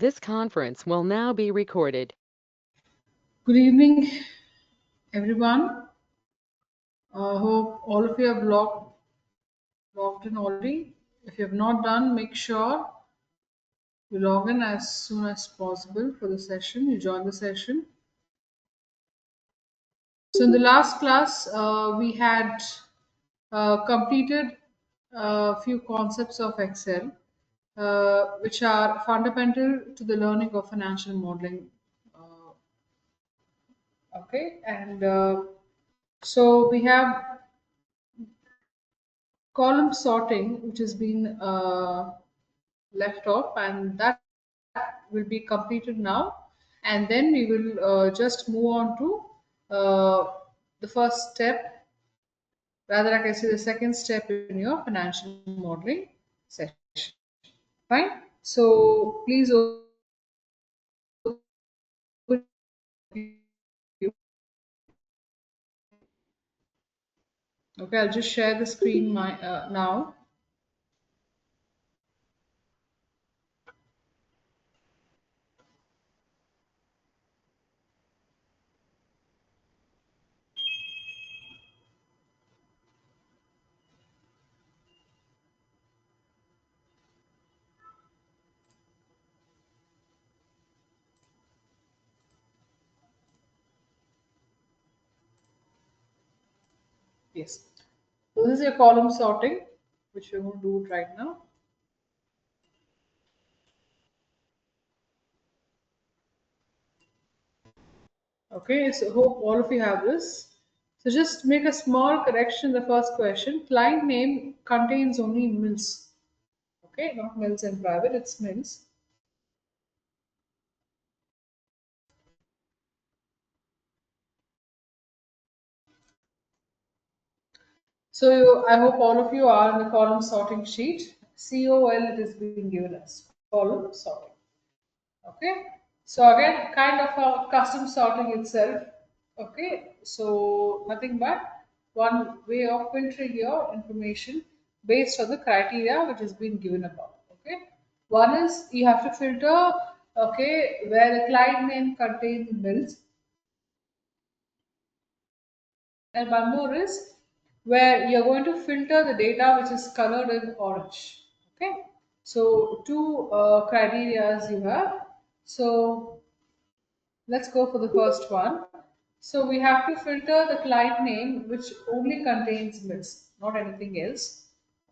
This conference will now be recorded. Good evening, everyone. Hope all of you have logged in already. If you have not done, make sure you log in as soon as possible for the session. You join the session. So, in the last class, we had completed a few concepts of Excel, which are fundamental to the learning of financial modeling. Uh, okay, and so we have column sorting, which has been left off, and that will be completed now. And then we will just move on to the first step, rather, I can say the second step in your financial modeling session. Fine. So please open you. Okay, I'll just share the screen now. Yes. So this is your column sorting, which we're going to do it right now. Okay, so hope all of you have this. So just make a small correction in the first question. Client name contains only Mills. Okay, not Mills in private, it's Mills. I hope all of you are in the column sorting sheet. COL it is being given as column sorting. Okay, so again, kind of a custom sorting itself. Okay, so nothing but one way of filtering your information based on the criteria which has been given above. Okay, one is you have to filter, okay, where the client name contains mills, and one more is where you're going to filter the data which is colored in orange. Okay, so two criteria you have. So let's go for the first one. So we have to filter the client name which only contains mills, not anything else.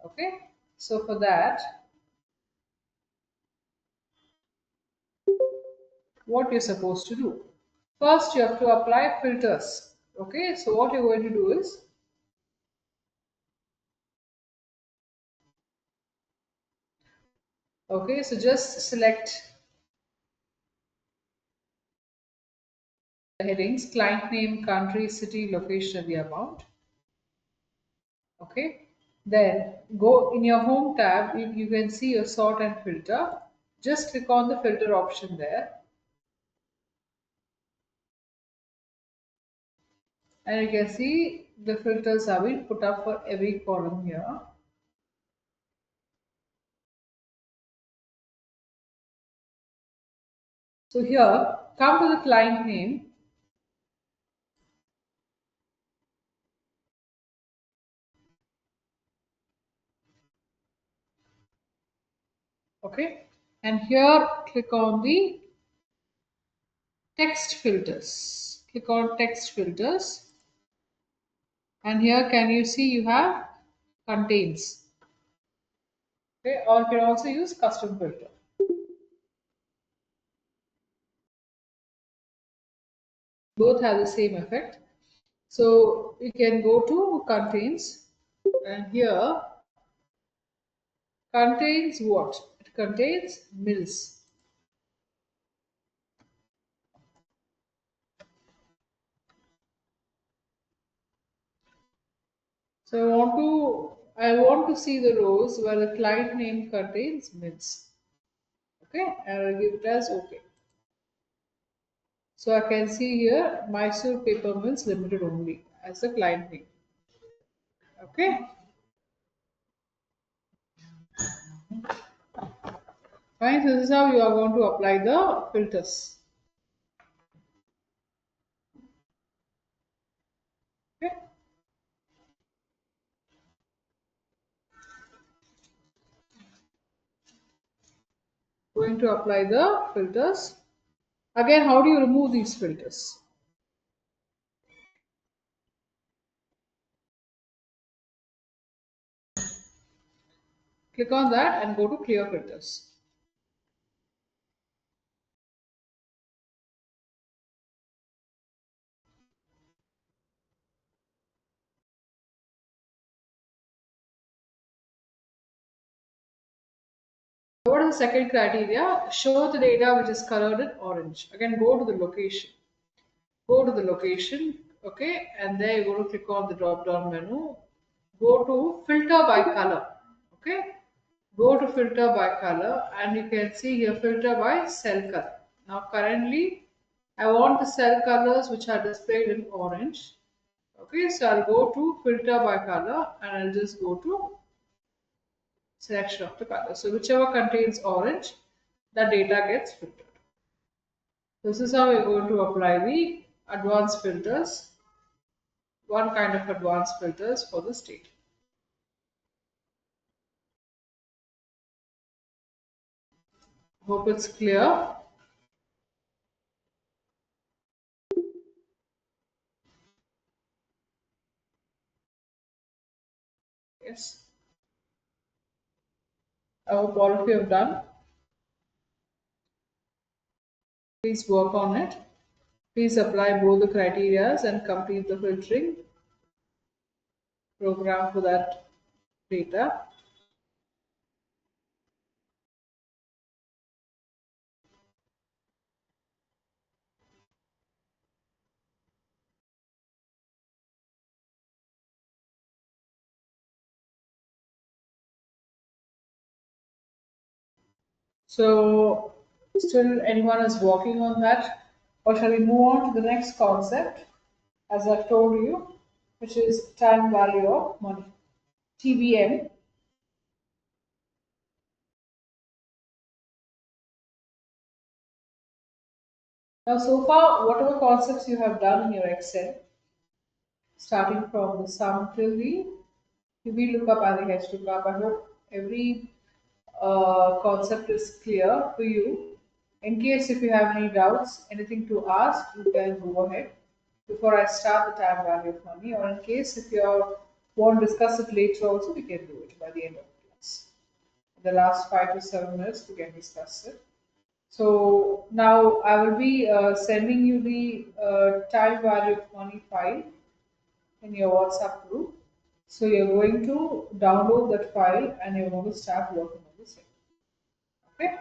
Okay. So for that, what you're supposed to do? First, you have to apply filters. Okay. So what you're going to do is, okay, so just select the headings, client name, country, city, location, and the amount. Okay, then go in your home tab, you can see your sort and filter. Just click on the filter option there, and you can see the filters have been put up for every column here. So here, come to the client name. Okay, and here click on the text filters. Click on text filters, and here can you see you have contains. Okay, or you can also use custom filter. Both have the same effect. So you can go to contains, and here contains what? It contains mills. So I want to see the rows where the client name contains mills. Okay, and I'll give it as okay. So I can see here Mysore Paper Mills Limited only as the client name. Okay. Fine. So this is how you are going to apply the filters. Okay. Going to apply the filters. Again, how do you remove these filters? Click on that and go to clear filters. What is the second criteria? Show the data which is colored in orange. Again, go to the location. Go to the location, okay, and there you're going to click on the drop down menu. Go to filter by color, okay. Go to filter by color, and you can see here filter by cell color. Now, currently, I want the cell colors which are displayed in orange. Okay, so I'll go to filter by color and I'll just go to selection of the color. So whichever contains orange, the data gets filtered. This is how we're going to apply the advanced filters, one kind of advanced filters for the state. Hope it's clear. Yes. I hope all of you have done. Please work on it. Please apply both the criterias and complete the filtering program for that data. So, still anyone is working on that, or shall we move on to the next concept, as I've told you, which is time value of money, TVM. Now, so far, whatever concepts you have done in your Excel, starting from the sum till the VLOOKUP and the HLOOKUP, I hope every concept is clear to you. In case if you have any doubts, anything to ask, you can go ahead before I start the time value of money, or in case if you want to discuss it later also, we can do it by the end of the class. The last 5 to 7 minutes, we can discuss it. So now I will be sending you the time value of money file in your WhatsApp group. So you're going to download that file and you're going to start working on the same. Okay?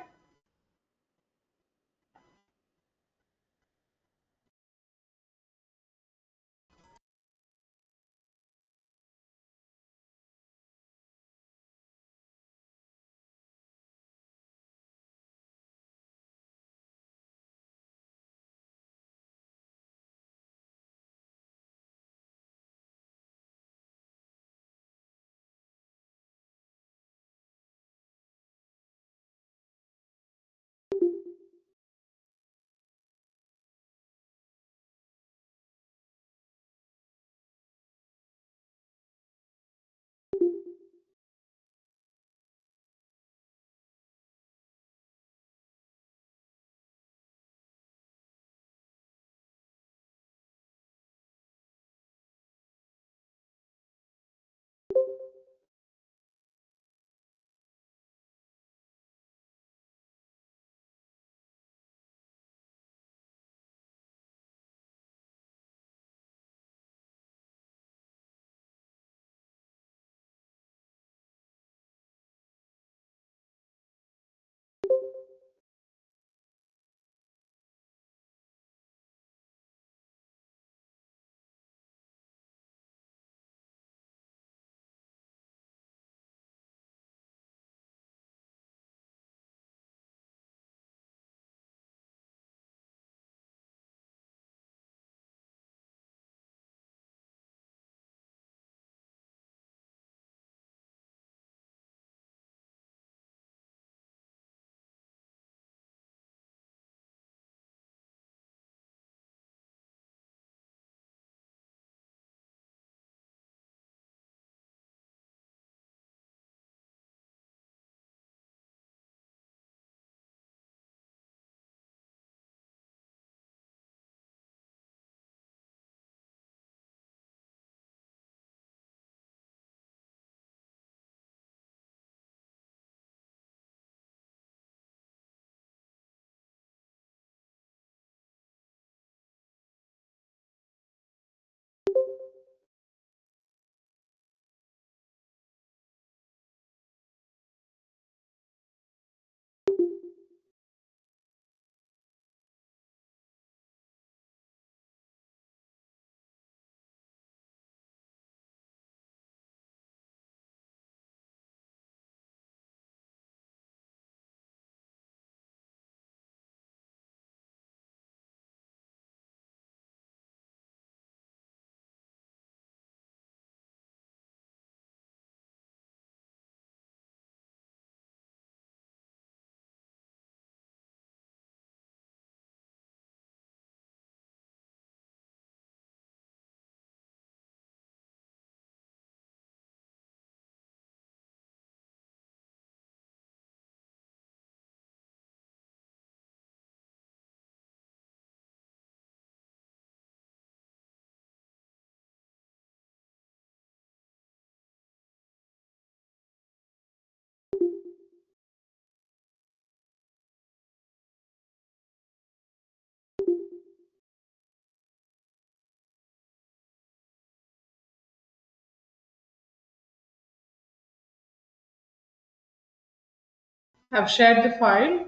I've shared the file,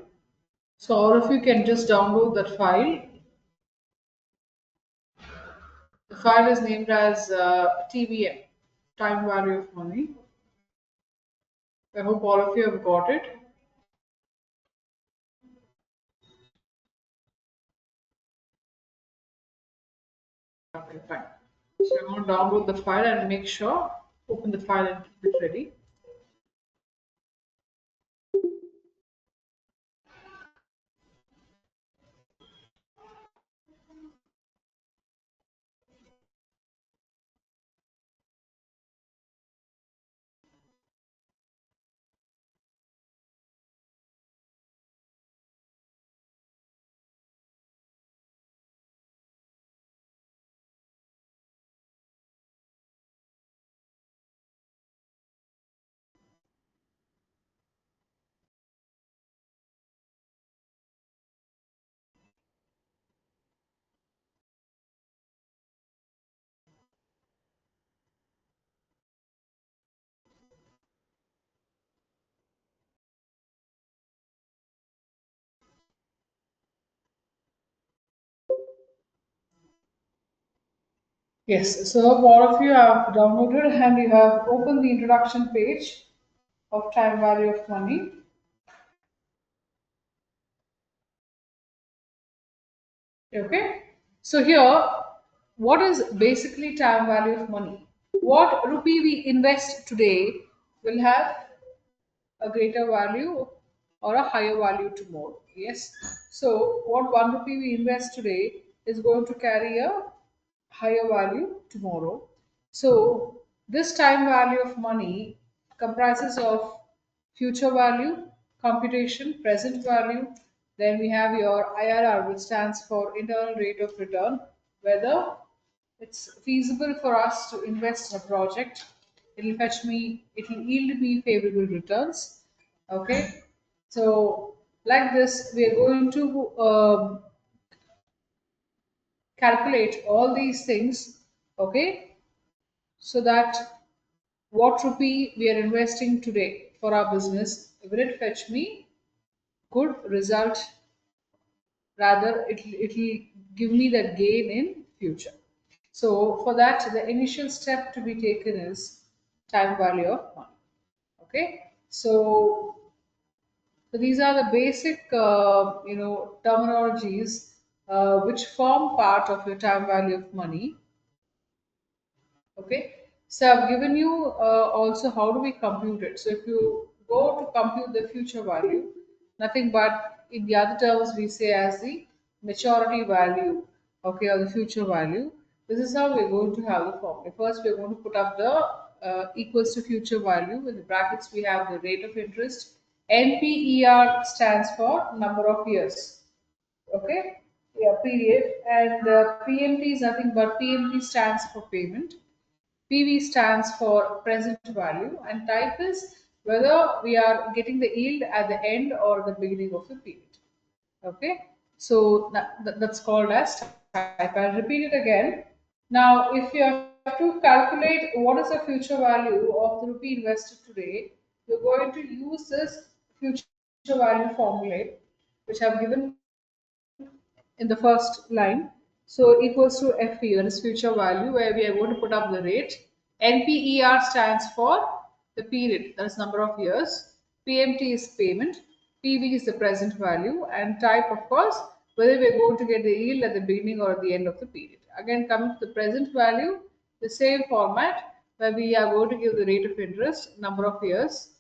so all of you can just download that file. The file is named as TVM, time value of money. I hope all of you have got it. Okay, fine. So I'm going to download the file and make sure, open the file and keep it ready. Yes, so all of you have downloaded and you have opened the introduction page of time value of money. Okay, so here, what is basically time value of money? What rupee we invest today will have a greater value or a higher value tomorrow. Yes, so what 1 rupee we invest today is going to carry a higher value tomorrow. So this time value of money comprises of future value, computation, present value. Then we have your IRR, which stands for internal rate of return, whether it's feasible for us to invest in a project. It'll yield me favorable returns. Okay, so like this, we are going to calculate all these things. Okay, so that what rupee we are investing today for our business, will it fetch me good result, rather it'll give me that gain in future. So for that, the initial step to be taken is time value of money. Okay, so these are the basic terminologies which form part of your time value of money. Okay, so I've given you also how do we compute it. So if you go to compute the future value, nothing but in the other terms we say as the maturity value, okay, or the future value. This is how we're going to have the formula. First, we're going to put up the equals to future value. In the brackets, we have the rate of interest. NPER stands for number of years. Okay, yeah, period. And PMT is nothing but PMT stands for payment. PV stands for present value, and type is whether we are getting the yield at the end or the beginning of the period. Okay, so that's called as type. I'll repeat it again. Now, if you have to calculate what is the future value of the rupee invested today, you're going to use this future value formula, which I've given in the first line. So equals to FE, that is future value, where we are going to put up the rate. NPER stands for the period, that is number of years. PMT is payment. PV is the present value, and type, of course, whether we are going to get the yield at the beginning or at the end of the period. Again, coming to the present value, the same format where we are going to give the rate of interest, number of years,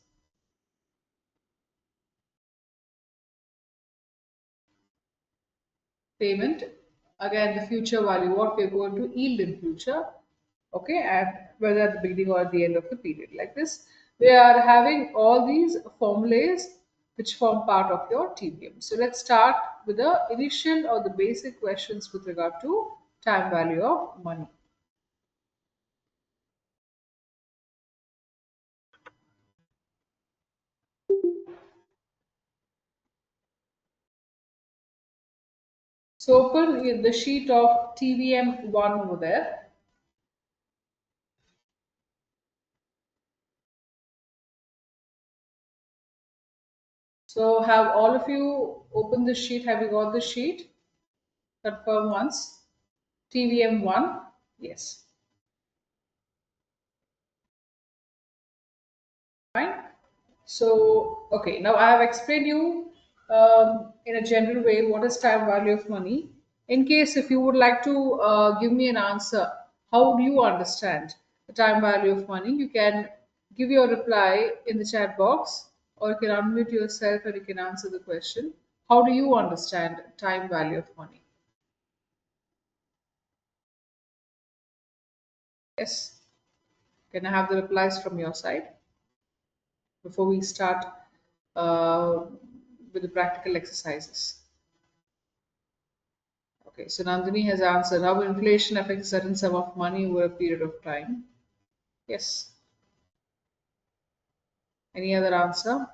payment, again the future value, what we're going to yield in future, okay, and whether at the beginning or at the end of the period. Like this, we are having all these formulas which form part of your TBM. So let's start with the initial or the basic questions with regard to time value of money. So open the sheet of TVM1 over there. So have all of you opened the sheet? Have you got the sheet? Confirm once. TVM1. Yes. Fine. So, okay, now I have explained you in a general way what is time value of money. In case if you would like to give me an answer, how do you understand the time value of money? You can give your reply in the chat box, or you can unmute yourself and you can answer the question. How do you understand time value of money? Yes. Can I have the replies from your side before we start uh, with the practical exercises? Okay, so Nandini has answered how inflation affects a certain sum of money over a period of time. Yes. Any other answer?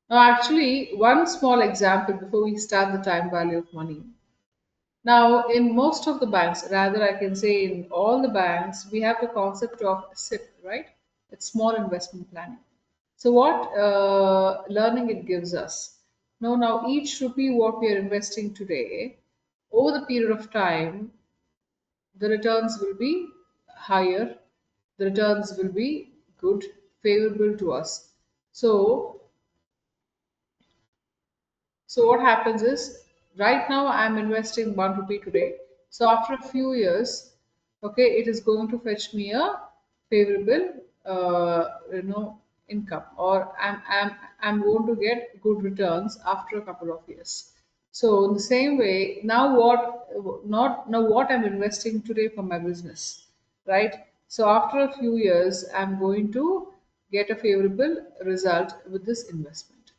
Now, actually, one small example before we start the time value of money. Now, in most of the banks, rather, I can say in all the banks, we have the concept of SIP, right? It's small investment planning. So, what learning it gives us? Now each rupee what we are investing today, over the period of time, the returns will be higher, the returns will be good, favorable to us. So so what happens is, right now I'm investing 1 rupee today. So after a few years, okay, it is going to fetch me a favorable income, or I'm going to get good returns after a couple of years. So in the same way, now what I'm investing today for my business, right? So after a few years, I'm going to get a favorable result with this investment,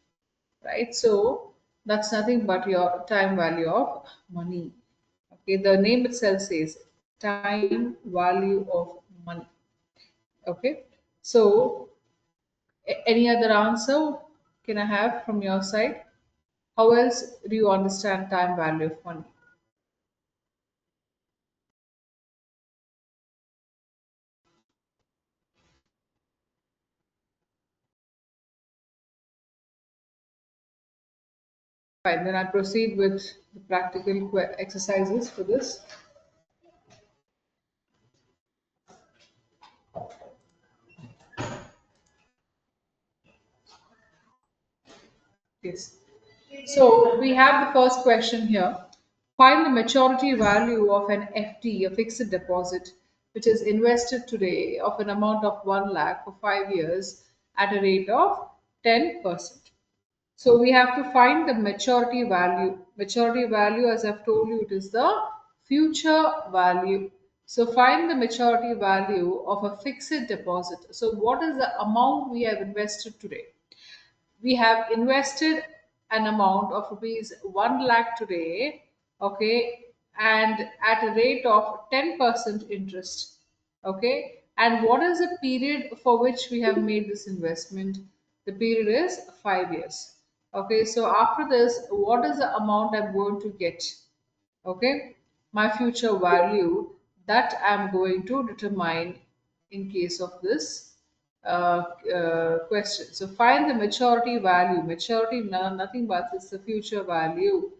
right? So that's nothing but your time value of money. Okay, the name itself says time value of money. Okay, so any other answer can I have from your side? How else do you understand time value of money? Fine, then I proceed with the practical exercises for this. Yes. So we have the first question here. Find the maturity value of an FD, a fixed deposit, which is invested today of an amount of 1 lakh for 5 years at a rate of 10%. So we have to find the maturity value. Maturity value, as I've told you, it is the future value. So find the maturity value of a fixed deposit. So what is the amount we have invested today? We have invested an amount of rupees 1 lakh today, okay, and at a rate of 10% interest, okay. And what is the period for which we have made this investment? The period is 5 years, okay. So after this, what is the amount I'm going to get? Okay, my future value that I'm going to determine in case of this question. So find the maturity value. Maturity, nothing but it's the future value.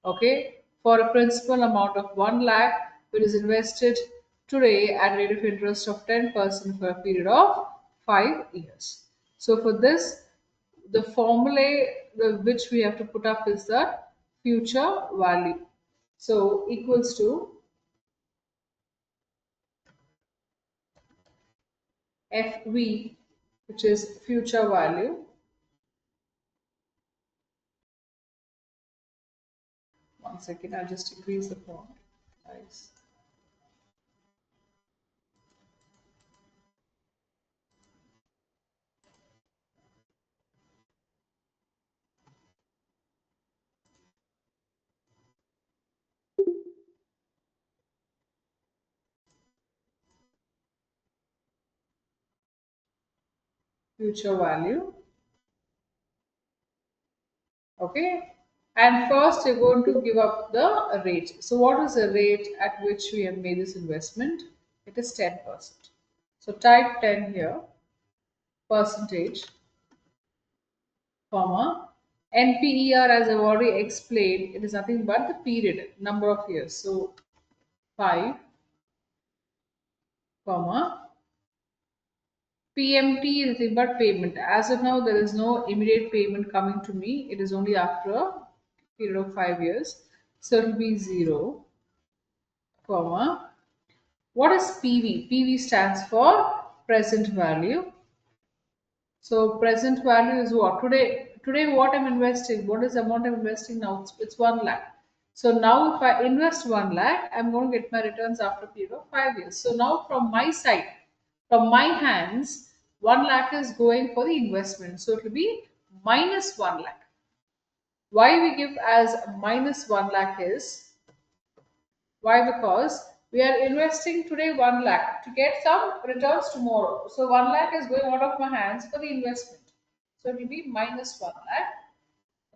Okay, for a principal amount of 1 lakh, which is invested today at a rate of interest of 10% for a period of 5 years. So for this, the formula which we have to put up is the future value. So equals to FV, which is future value. One second, I'll just increase the font. Nice. Future value. Okay. And first, you're going to give up the rate. So, what is the rate at which we have made this investment? It is 10%. So, type 10 here, percentage, comma. NPER, as I've already explained, it is nothing but the period, number of years. So, 5, comma. PMT is nothing but payment. As of now, there is no immediate payment coming to me. It is only after a period of 5 years. So, it will be 0, comma. What is PV? PV stands for present value. So present value is what? Today what I'm investing, what is the amount I'm investing now? It's 1 lakh. So now if I invest 1 lakh, I'm going to get my returns after a period of 5 years. So now from my side, from my hands, 1 lakh is going for the investment. So it will be minus 1 lakh. Why we give as minus 1 lakh is, why? Because we are investing today 1 lakh to get some returns tomorrow. So 1 lakh is going out of my hands for the investment. So it will be minus 1 lakh,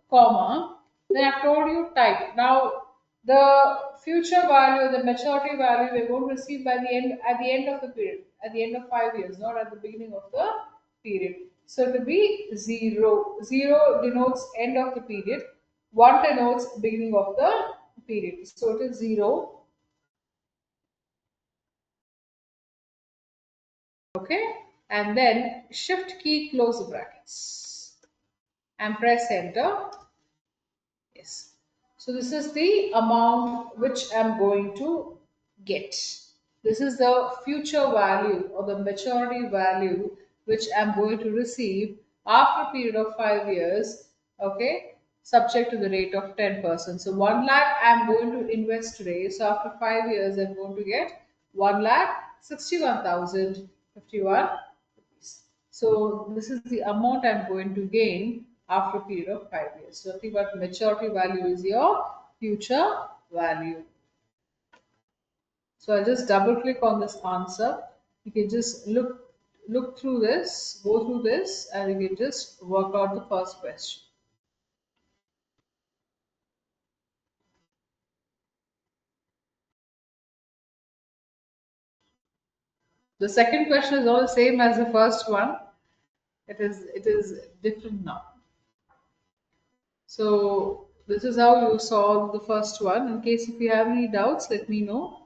comma. Then I've told you type. Now the future value, the maturity value, we're going to receive by the end at the end of the period, at the end of 5 years, not at the beginning of the period. So it will be 0. 0 denotes end of the period. 1 denotes beginning of the period. So it is 0. Okay, and then shift key, close the brackets and press enter. Yes, so this is the amount which I'm going to get. This is the future value or the maturity value which I'm going to receive after a period of 5 years. Okay, subject to the rate of 10%. So 1 lakh I'm going to invest today. So after 5 years I'm going to get 1 lakh 61,051 rupees. So this is the amount I'm going to gain after a period of 5 years. So nothing but maturity value is your future value. So I just double click on this answer. You can just look through this, go through this, and you can just work out the first question. The second question is all the same as the first one. It is different now. So this is how you solve the first one. In case if you have any doubts, let me know.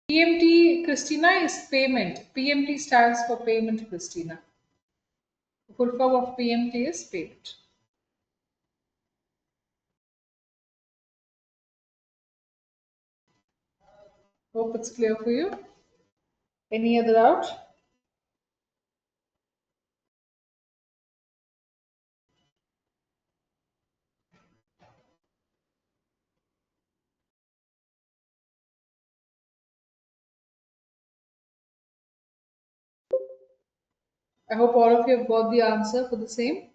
PMT, Christina, is payment. PMT stands for payment, Christina. The full form of PMT is payment. Hope it's clear for you. Any other doubt? I hope all of you have got the answer for the same.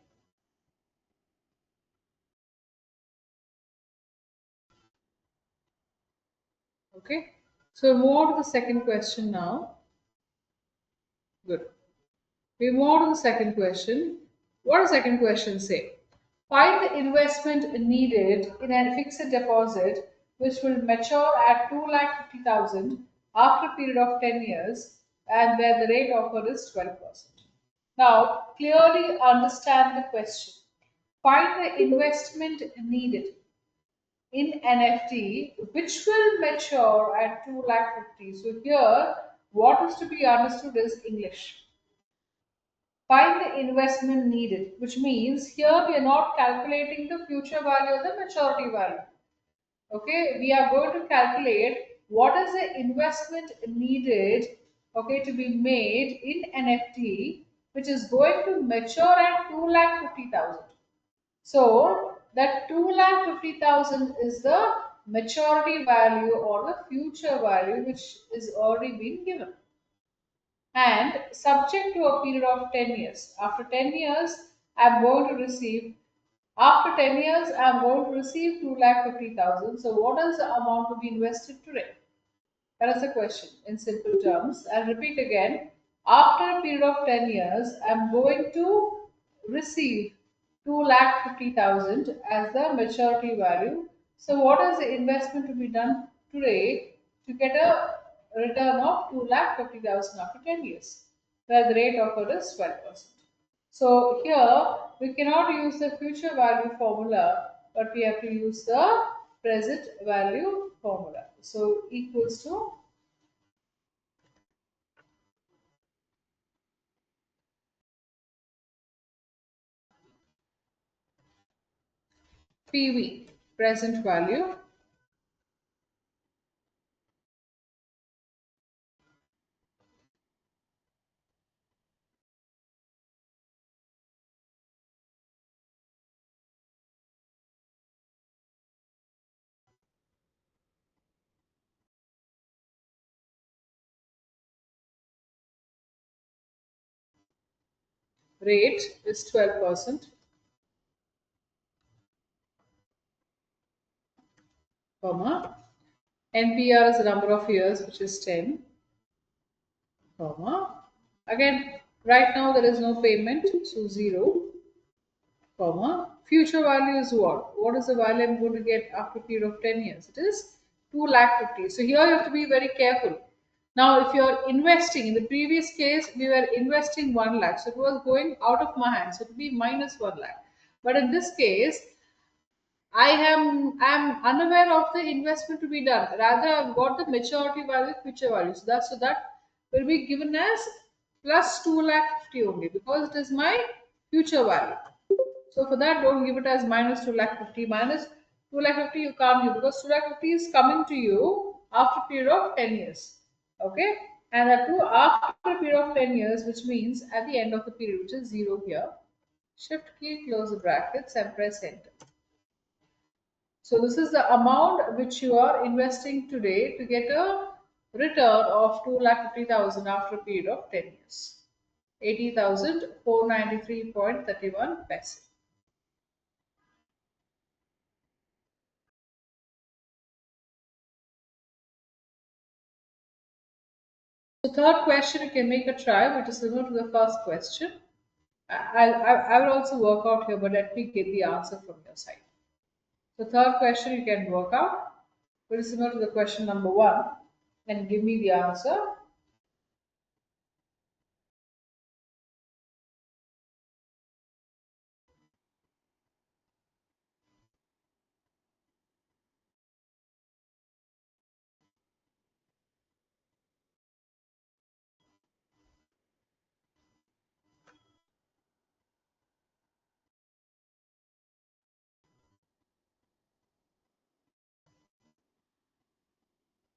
Okay. So move on to the second question now. Good. We move on to the second question. What does the second question say? Find the investment needed in a fixed deposit which will mature at 2,50,000 after a period of 10 years and where the rate offered is 12%. Now, clearly understand the question. Find the investment needed in NFT which will mature at 2,50,000. So, here, what is to be understood is English. Find the investment needed, which means here we are not calculating the future value or the maturity value. Okay, we are going to calculate what is the investment needed, okay, to be made in NFT, which is going to mature at 2,50,000. So that 2,50,000 is the maturity value or the future value which is already been given and subject to a period of 10 years. After 10 years, I'm going to receive, after 10 years, I'm going to receive 2,50,000. So what is the amount to be invested today? That is the question in simple terms. I'll repeat again. After a period of 10 years, I'm going to receive 2,50,000 as the maturity value. So, what is the investment to be done today to get a return of 2,50,000 after 10 years? Where the rate offered is 12%. So here we cannot use the future value formula, but we have to use the present value formula. So equals to PV, present value, rate is 12%, comma, NPR is the number of years, which is 10, comma. Again, right now there is no payment, so 0, comma. Future value is what? What is the value I'm going to get after a period of 10 years? It is 2,50,000. So here you have to be very careful. Now, if you're investing, in the previous case, we were investing 1 lakh. So it was going out of my hands. So it will be minus 1 lakh. But in this case, I'm unaware of the investment to be done. Rather, I've got the maturity value, future value. So that will be given as plus 2,50,000 only because it is my future value. So for that, don't give it as minus 2,50,000. Minus 2,50,000 you can't give because 2,50,000 is coming to you after a period of 10 years. Okay? And that too after a period of 10 years, which means at the end of the period, which is 0 here. Shift key, close the brackets and press enter. So this is the amount which you are investing today to get a return of 2,50,000 after a period of 10 years. 80,493.31 paise. The third question you can make a try, which is similar to the first question. I will also work out here, but let me get the answer from your side. The third question you can work out, which is similar to the question number one, and give me the answer.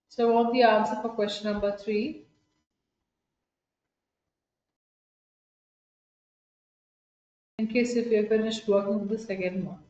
So I want the answer for question number three. In case if you have finished working with the second one.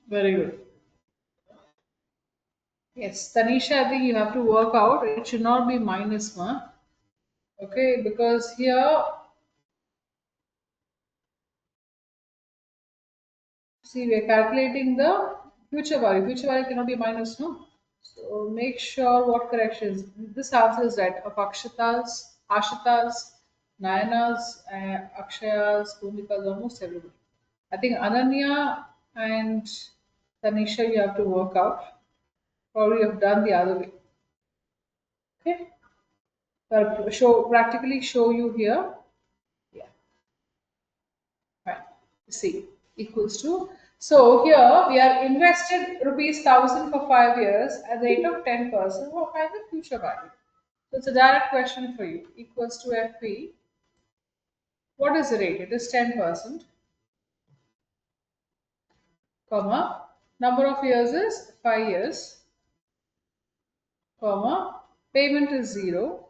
Very good. Yes, Tanisha, I think you have to work out. It should not be minus one. Okay, because here, see, we are calculating the future value. Future value cannot be minus, no? So make sure what corrections. This answer is right. Of Akshatas, Ashitas, Nayanas, Akshayas, Bhumikas, almost everybody. I think Ananya and Tanisha, you have to work out. Probably you have done the other way. Okay. I'll practically show you here. Yeah. Right. See, equals to So here we are invested rupees 1000 for 5 years at the rate of 10%. What find the future value? So it's a direct question for you. Equals to FP. What is the rate? It is 10%, comma. Number of years is 5 years, comma. Payment is 0.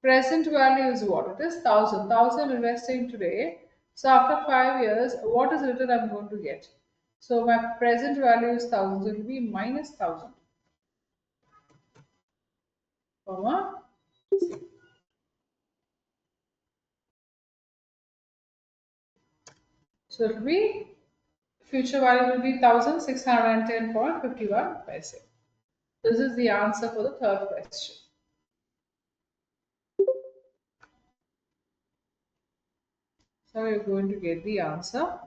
Present value is what? It is 1000. 1000 investing today. So after 5 years, what is return I'm going to get? So my present value is 1000. So it will be minus 1000, comma. So it will be future value will be 1610.51 paise. This is the answer for the third question. So you're going to get the answer.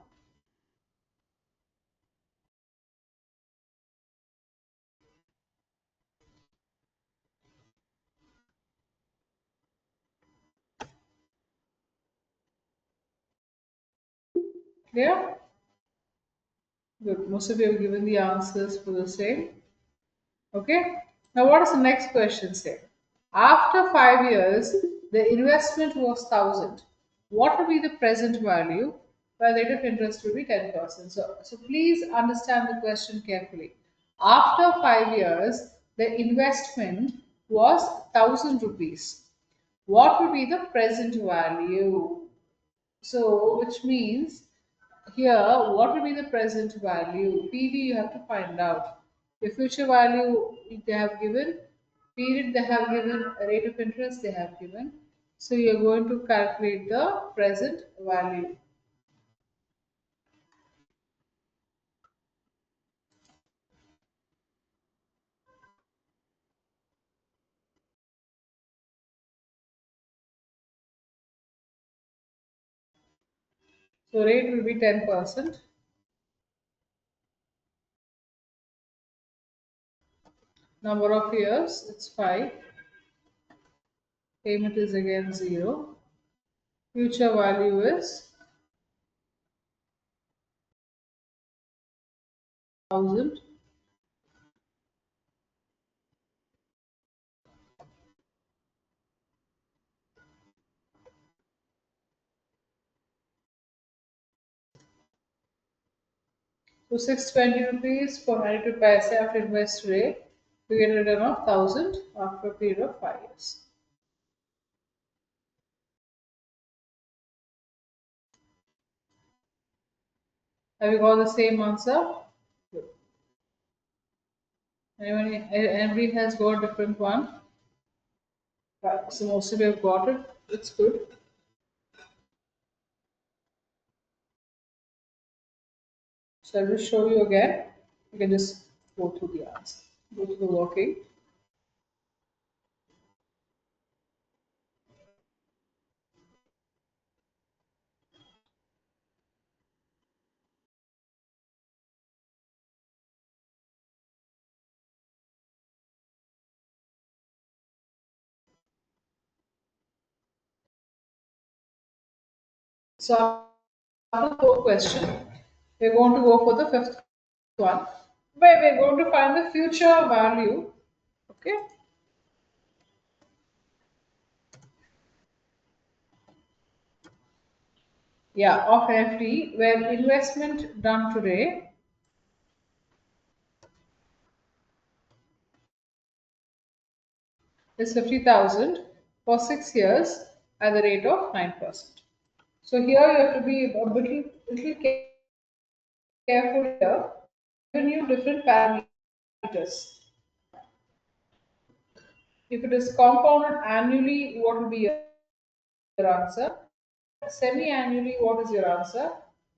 Clear? Good. Most of you have given the answers for the same. Okay. Now, what does the next question say? After 5 years, the investment was 1000. What will be the present value? Where the rate of interest will be 10%. So please understand the question carefully. After 5 years, the investment was 1000 rupees. What will be the present value? So, which means here, what will be the present value? PV you have to find out. The future value they have given, period they have given, rate of interest they have given. So you are going to calculate the present value. So rate will be 10%. Number of years, it's 5. Payment is again 0. Future value is 1000. So 620 rupees for 92 paise after invest rate. You get a return of 1000 after a period of 5 years. Have you got the same answer? Good. Anybody has got a different one? Right, so most of you have got it. It's good. So I will show you again. You can just go through the answer. Go through the working. So after the fourth question, we're going to go for the fifth one, where we're going to find the future value. Okay. Yeah, of FD, where investment done today is 50,000 for 6 years at the rate of 9%. So here you have to be a little careful here. Given you different parameters. If it is compounded annually, what will be your answer? Semi-annually, what is your answer?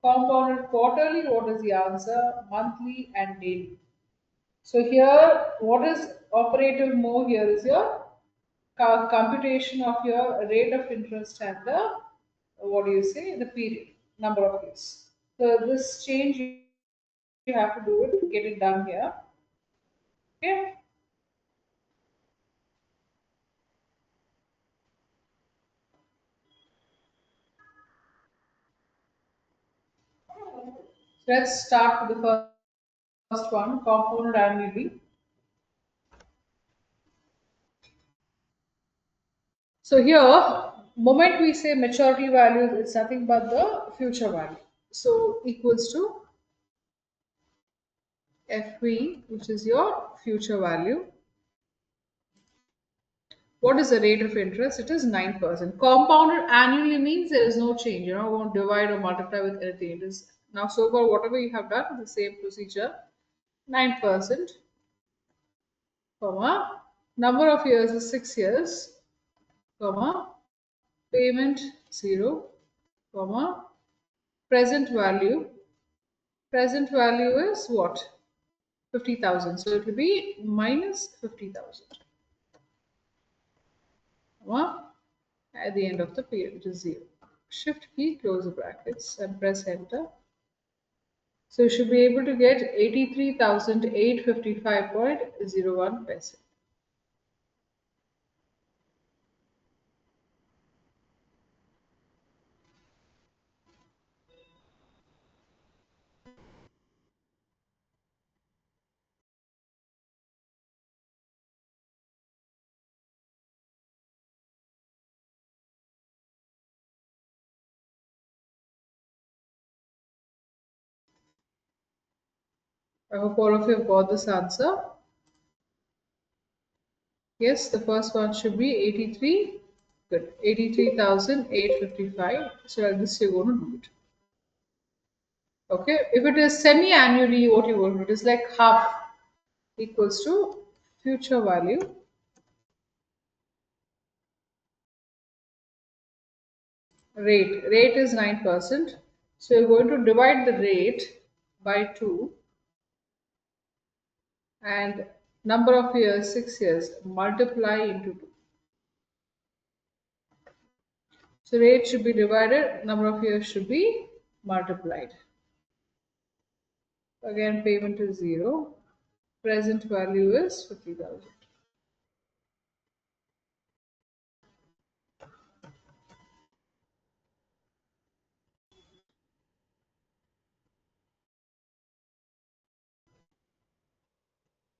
Compounded quarterly, what is the answer? Monthly and daily. So here, what is operative more here is your computation of your rate of interest and the what do you say the period number of years. So this change you have to do it, get it done here. Okay. Let's start with the first one, compounded annually. So here, moment we say maturity value, it's nothing but the future value. So equals to FV, which is your future value. What is the rate of interest? It is 9%. Compounded annually means there is no change. Won't divide or multiply with anything. It is now so far whatever you have done, the same procedure. 9%, comma, number of years is 6 years, comma, payment 0, comma, present value. Present value is what? 50,000. So it will be minus 50,000, comma, at the end of the period, which is 0. Shift key, close the brackets, and press enter. So you should be able to get 83,855.01 paise. I hope all of you have got this answer. Yes, the first one should be 83. Good. 83,855. So like this you're going to do it. Okay. If it is semi-annually, what you want to do is like half equals to future value. Rate is 9%. So you're going to divide the rate by 2 and number of years 6 years multiply into 2. So rate should be divided, number of years should be multiplied. Again, payment is 0. Present value is 50,000.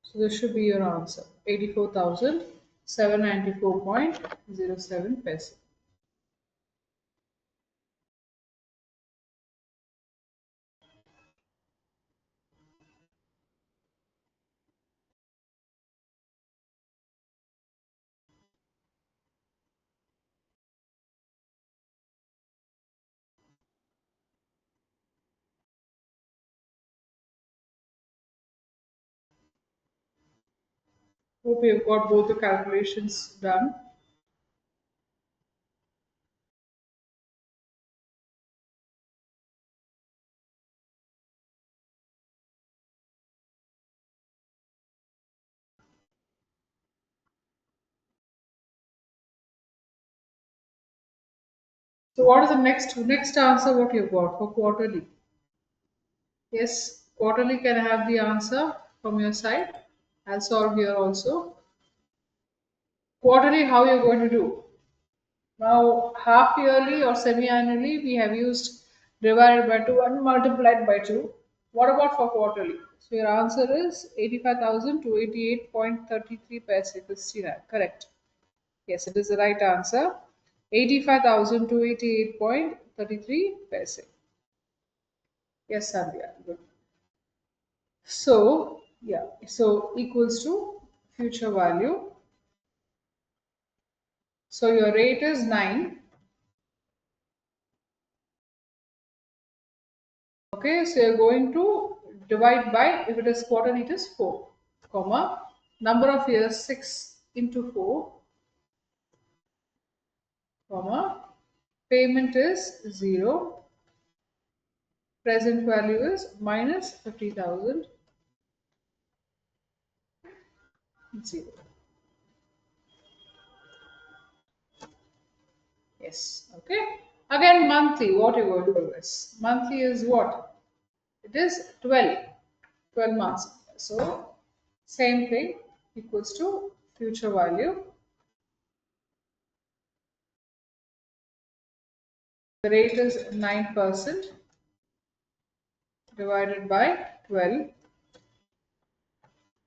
So this should be your answer. 84,794.07 paise. Hope you've got both the calculations done. So what is the next answer what you've got for quarterly? Yes, quarterly can I have the answer from your side. I'll solve here also. Quarterly, how you're going to do? Now, half yearly or semi-annually, we have used divided by 2 and multiplied by 2. What about for quarterly? So your answer is 85,288.33 paise 69. Correct. Yes, it is the right answer. 85,288.33 paise. Yes, Sandhya. Good. So, yeah, so equals to future value. So your rate is 9. Okay, so you're going to divide by, if it is quarterly, it is 4, comma, number of years 6 into 4, comma, payment is 0, present value is minus 50,000, 0. Yes, okay. Again, monthly, what you're going to do is, monthly is what? It is 12 months. So, same thing equals to future value. The rate is 9%. divided by 12,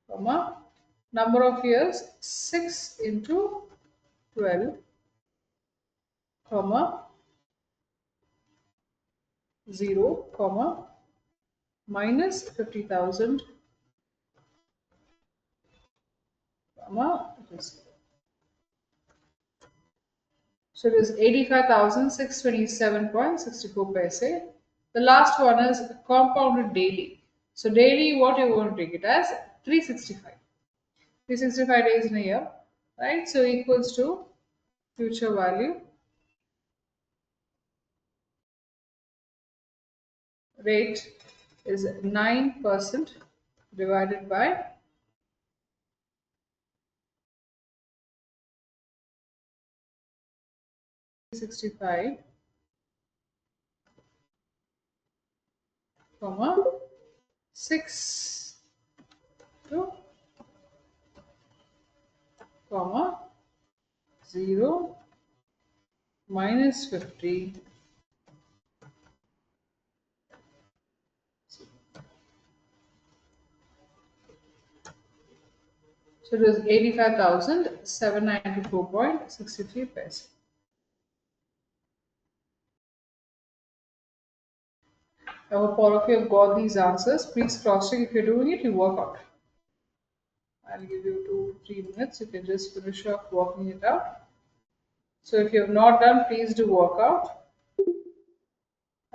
comma, number of years 6 into 12, comma, 0, comma, minus 50,000, comma, so it is 85,627.64 paise. The last one is compounded daily. So daily, what you're going to take it as 365. 365 days in a year, right? So equals to future value rate is 9% divided by 65, comma 6 to comma 0 minus 50. So it is 85,794.63 paise. I hope all of you have got these answers. Please cross check. If you're doing it, you work out. I'll give you 2 to 3 minutes. You can just finish off working it out. So if you have not done, please do work out.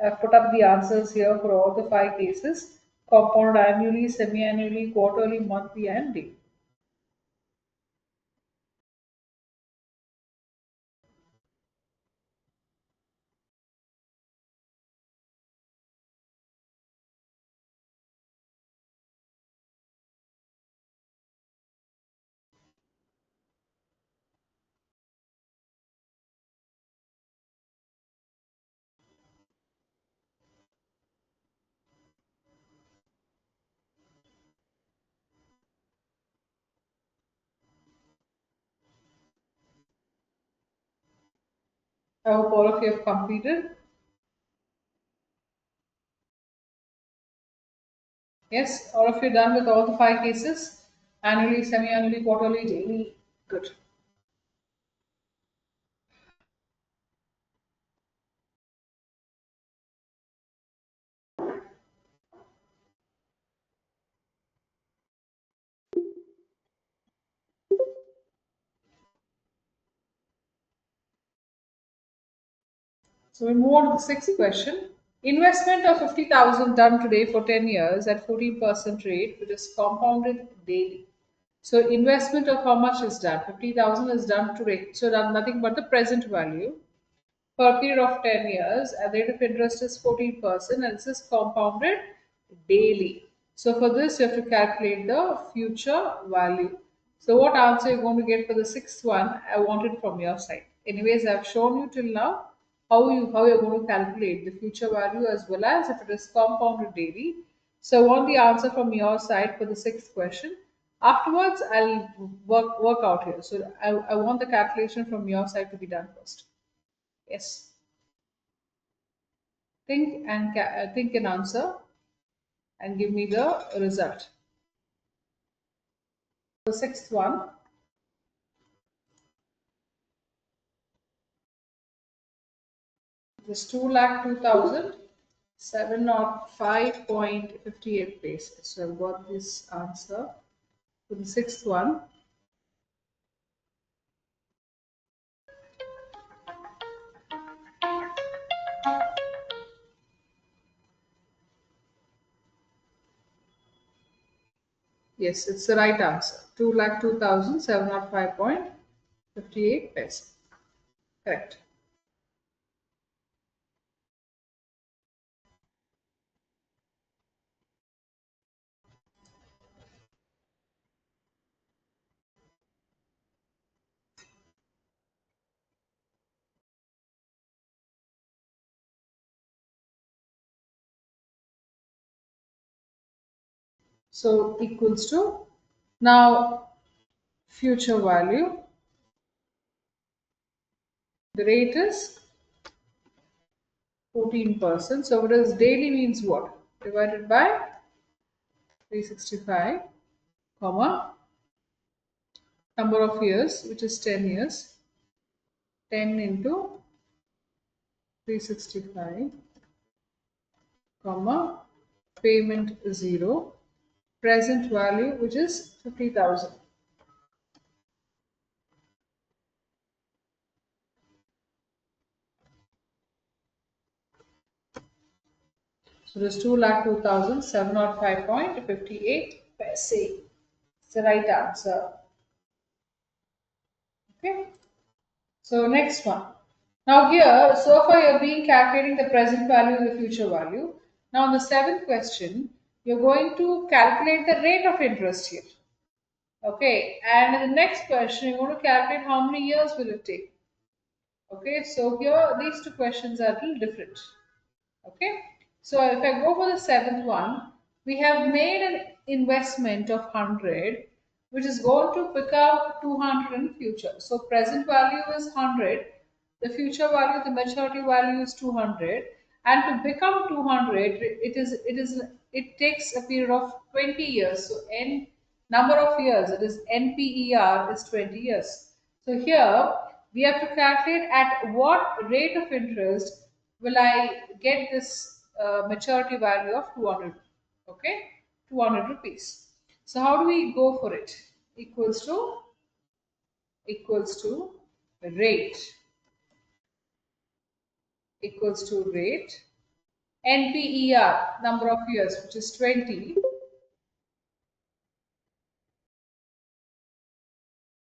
I've put up the answers here for all the 5 cases: compound annually, semi annually, quarterly, monthly, and daily. I hope all of you have completed. Yes, all of you done with all the 5 cases: annually, semi annually, quarterly, daily. Good. So we move on to the sixth question. Investment of 50,000 done today for 10 years at 14% rate, which is compounded daily. So investment of how much is done? 50,000 is done today. So done nothing but the present value for a period of 10 years, and the rate of interest is 14%, and this is compounded daily. So for this, you have to calculate the future value. So what answer you're going to get for the sixth one, I want it from your side. Anyways, I've shown you till now how you're going to calculate the future value as well as if it is compounded daily. So I want the answer from your side for the sixth question. Afterwards, I'll work out here. So I want the calculation from your side to be done first. Yes. Think an answer and give me the result. The sixth one is 2,02,705.58 paise. So I've got this answer for the sixth one. Yes, it's the right answer. 2,02,705.58 paise. Correct. So equals to, now future value. The rate is 14%. So what is daily means what? divided by 365, comma, number of years, which is 10 years, 10 into 365, comma, payment 0, present value, which is 50,000. So this 2,02,705.58 paise. It's the right answer. Okay. So next one. Now here, so far you're being calculating the present value and the future value. Now in the seventh question, you're going to calculate the rate of interest here. Okay. And in the next question, you're going to calculate how many years will it take. Okay. So here, these two questions are a little different. Okay, so if I go for the seventh one, we have made an investment of 100, which is going to become 200 in future. So present value is 100, the future value, the maturity value is 200, and to become 200, it takes a period of 20 years. So n number of years, it is NPER is 20 years. So here we have to calculate at what rate of interest will I get this maturity value of 200. Okay, 200 rupees. So how do we go for it? Equals to rate, equals to rate, NPER, number of years, which is 20.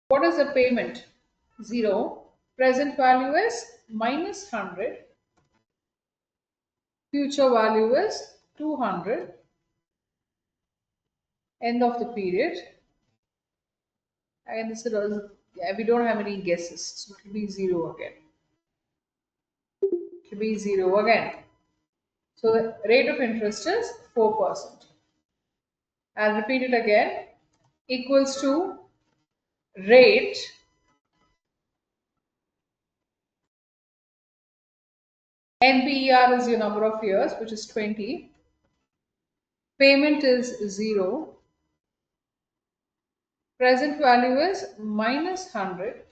What is the payment? 0. Present value is minus 100. Future value is 200. End of the period. And this is also, yeah, we don't have any guesses, so it will be 0 again. It will be 0 again. So the rate of interest is 4%. I'll repeat it again. Equals to rate, NPER is your number of years, which is 20. Payment is 0. Present value is minus 100.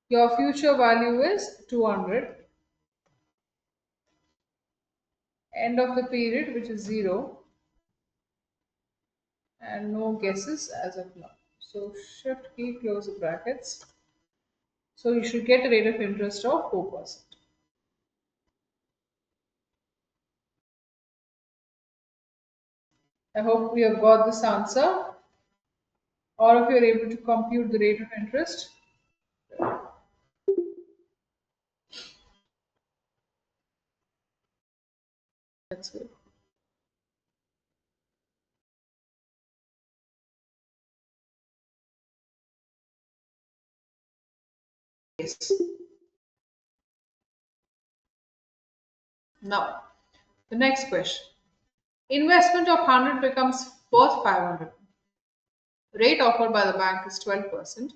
Your future value is 200. End of the period, which is 0. And no guesses as of now. So shift key, close the brackets. So you should get a rate of interest of 4%. I hope we have got this answer. All of you are able to compute the rate of interest. That's good. Yes. Now, the next question. Investment of 100 becomes worth 500. Rate offered by the bank is 12%.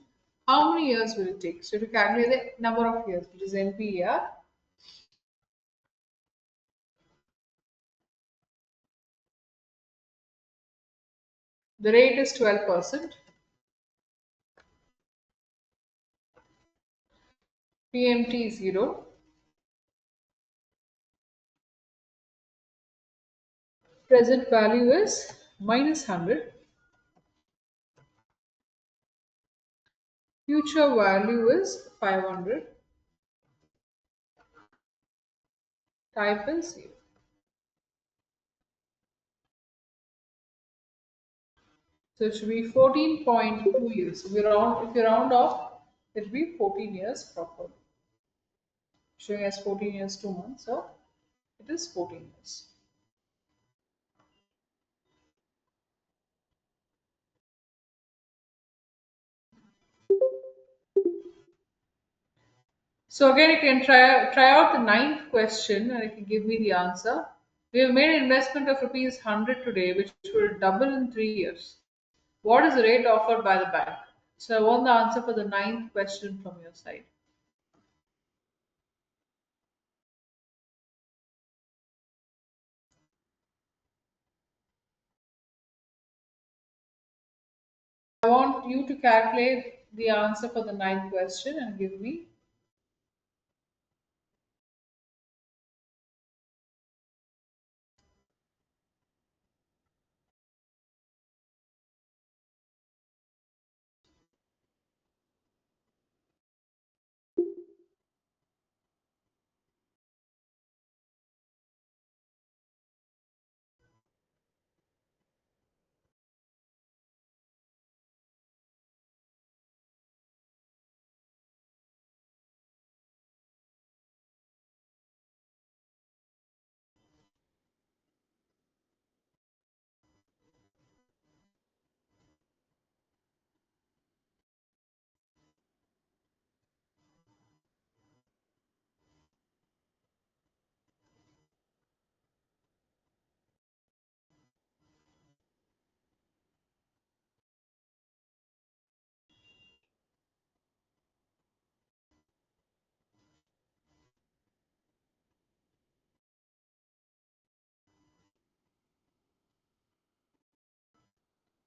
How many years will it take? So to calculate the number of years, which is NPER, the rate is 12%. PMT 0. Present value is minus 100. Future value is 500. Type is 0. So it should be 14.2 years. If you round off, it will be 14 years properly. Showing as 14 years 2 months, so it is 14 years. So again, you can try out the ninth question and you can give me the answer. We have made an investment of rupees 100 today, which will double in 3 years. What is the rate offered by the bank? So I want the answer for the ninth question from your side. I want you to calculate the answer for the ninth question and give me.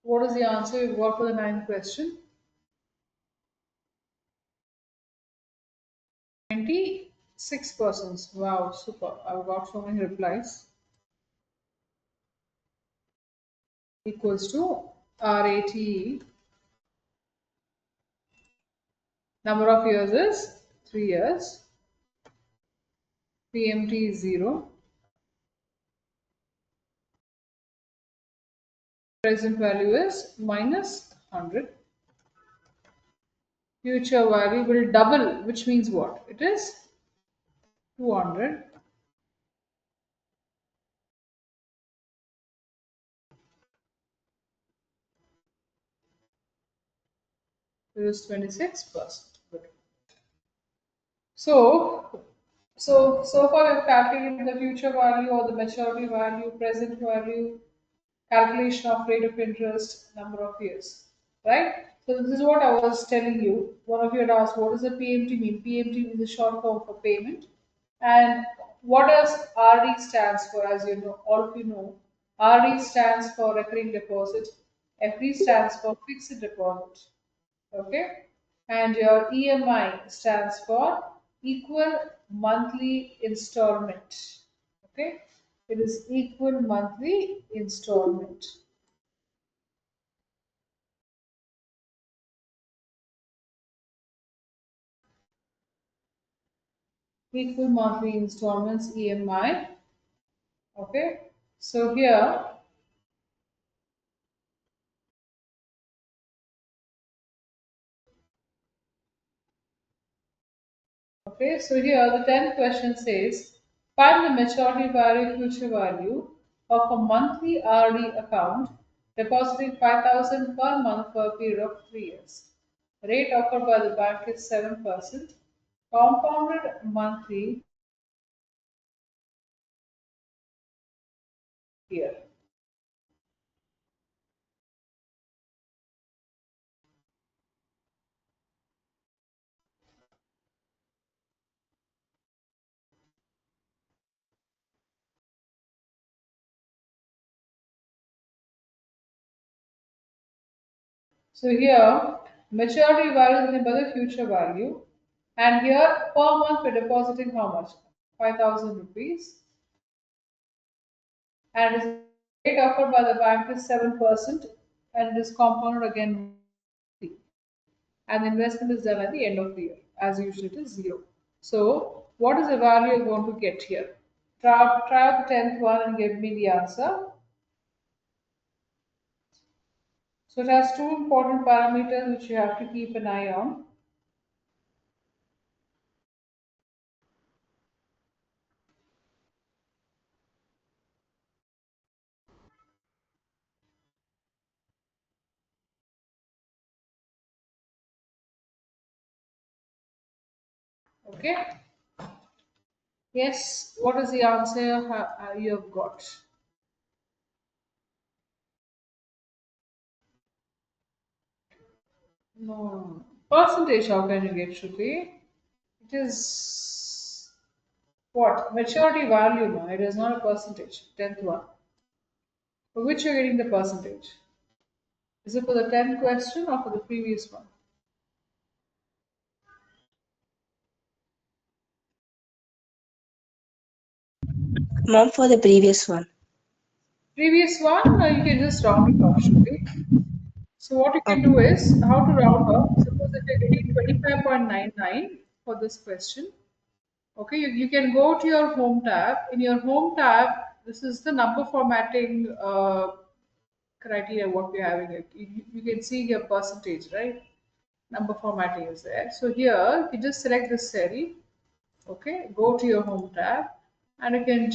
What is the answer you've got for the ninth question? 96 persons. Wow, super. I've got so many replies. Equals to RATE. Number of years is 3 years. PMT is 0. Present value is minus 100. Future value will double, which means what? It is 200. It is 26%. Good. So, so far we've calculated the future value or the maturity value, present value, calculation of rate of interest, number of years, right? So this is what I was telling you. One of you had asked, what does the PMT mean? PMT means the short form for payment. And what does RD stands for? As you know, all of you know, RD stands for recurring deposit. FD stands for fixed deposit. Okay, and your EMI stands for equal monthly installment. Okay, it is equal monthly installment. Equal monthly installments, EMI. Okay, so here, okay, so here the 10th question says, find the maturity value, future value of a monthly RD account depositing 5,000 per month for a period of 3 years. Rate offered by the bank is 7%. Compounded monthly year. So here, maturity value is nothing but the future value. And here, per month, we're depositing how much? 5,000 rupees. And its rate offered by the bank is 7%. And it is compounded again. And the investment is done at the end of the year. As usual, it is 0. So, what is the value you're going to get here? Try out the 10th one and give me the answer. So, it has two important parameters which you have to keep an eye on. Okay. Yes, what is the answer you have got? No. Percentage, how can you get, Shruti? It is what? Maturity value, no? It is not a percentage. 10th one. For which you're getting the percentage. Is it for the 10th question or for the previous one? Mom, for the previous one. Previous one, you can just round it off, Shruti. So what you can do Okay. is how to round off. Suppose if you're getting 25.99 for this question, okay, you can go to your home tab. In your home tab, this is the number formatting criteria what we're having. You can see your percentage, right? Number formatting is there. So here, you just select the cell, okay, go to your home tab, and you can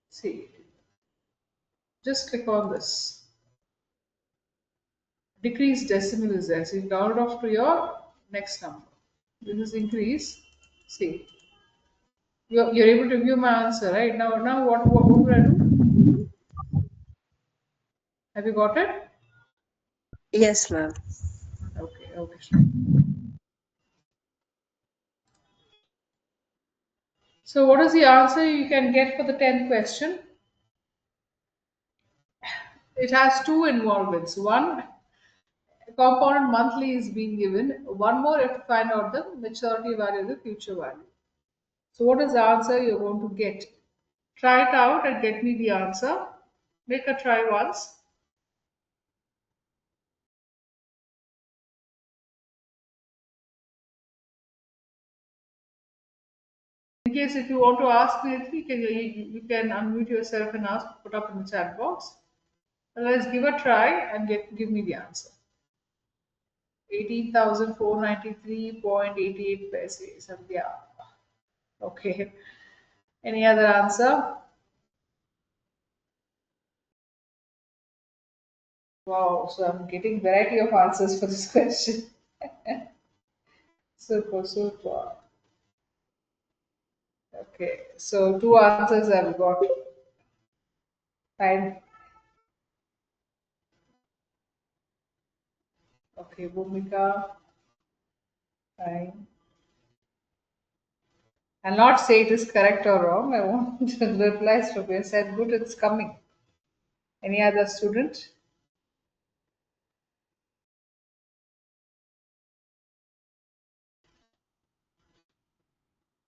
see, just click on this. Decrease decimal is there. So you round off to your next number. This is increase. See, you're able to view my answer, right? Now what would I do? Have you got it? Yes, ma'am. Okay, okay, sure. So what is the answer you can get for the 10th question? It has two involvements. One, compounded monthly is being given. One more, you have to find out the maturity value, the future value. So what is the answer you're going to get? Try it out and get me the answer. Make a try once. In case if you want to ask me anything, you can unmute yourself and ask, put up in the chat box. Otherwise, give a try and give me the answer. 18,493.88 paise. Yeah. Okay. Any other answer? Wow. So I'm getting variety of answers for this question. Super, super. Okay. So two answers I've got. Fine. Okay, Bhumika. Fine. I'll not say it is correct or wrong. I want the replies to be said good, it's coming. Any other student?